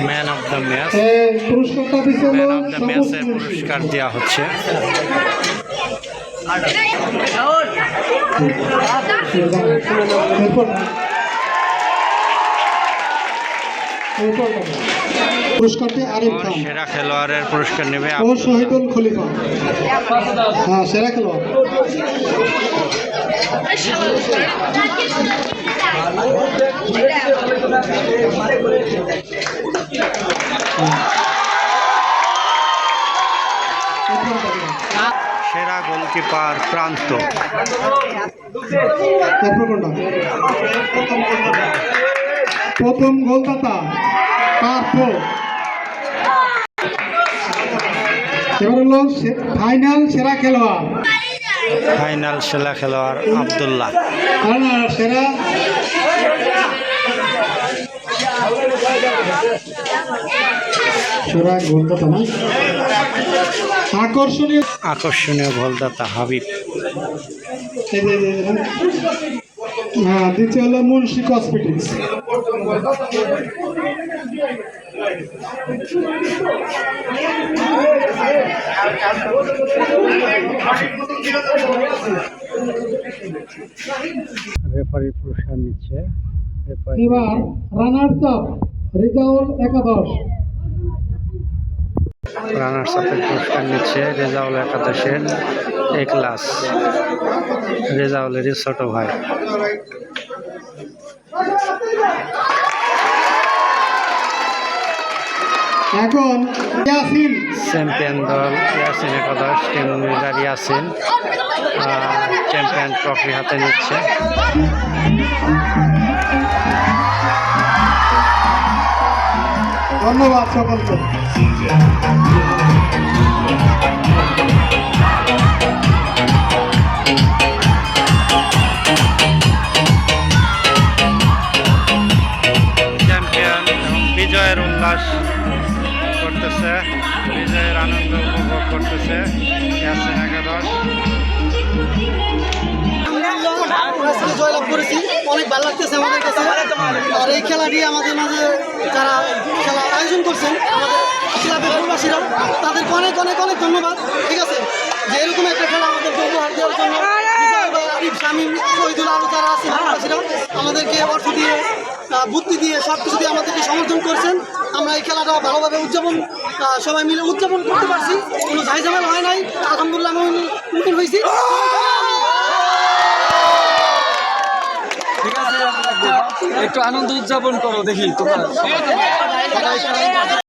Man of the match. পুরস্কারটা দিচ্ছে man of the ম্যাচের পুরস্কার দেওয়া হচ্ছে। পুরস্কারটি আরিফ খান। সেরা খেলোয়াড়ের পুরস্কার নেবে ও শহীদুল খলিফা। হ্যাঁ, সেরা খেলোয়াড়। সেরা গোলকিপার প্রান্ত। প্রথম গোলদাতা পার্থ। এবার হলো ফাইনাল সেরা খেলোয়াড়। ফাইনাল সেরা খেলোয়াড় আব্দুল্লাহ। সেরা সেরা গোলদাতা না, আকর্ষণীয় গোলদাতা হাবিব। হ্যাঁ, দ্বিতীয় হলো মুন্সি কসমেটিক্স। রেফারি পুরস্কার নিচ্ছে। এবার রানার্স আপ রেজাউল একাদশ। রানার্স আপের পুরস্কার নিচ্ছে রেজাউল একাদশের এক্লাস, রেজাউলেরই ছোট ভাই। এখন ইয়াসিন চ্যাম্পিয়ন দল ইয়াসিন একাদশ, team leader Yasin champion trophy হাতে নিচ্ছে। ধন্যবাদ সকলকে। চ্যাম্পিয়ন বিজয়ের উল্লাস করতেছে, বিজয়ের আনন্দ উপভোগ করতেছে ইয়াসিন একাদশ। জয়লাভ করেছি, অনেক ভালো লাগতেছে আমাদের কাছে। আর এই খেলাটি আমাদের মাঝে যারা খেলা আয়োজন করছেন আমাদের ক্লাবের প্রবাসীরা, তাদেরকে অনেক অনেক অনেক ধন্যবাদ। ঠিক আছে, যে এরকম একটা খেলা আমাদেরকে উপহার দেওয়ার জন্য আরিফ, শামীম, শহীদুল আরও যারা আছেন প্রবাসীরা আমাদেরকে অর্থ দিয়ে, বুদ্ধি দিয়ে, সব কিছু দিয়ে আমাদেরকে সমর্থন করছেন। আমরা এই খেলাটা ভালোভাবে সবাই মিলে উদযাপন করতে পারছি, কোনো ঝাইঝামেলা হয় নাই। আলহামদুলিল্লাহ আমি উন্নতি হয়েছি। ঠিক আছে, একটু আনন্দ উদযাপন করো দেখি তোমরা।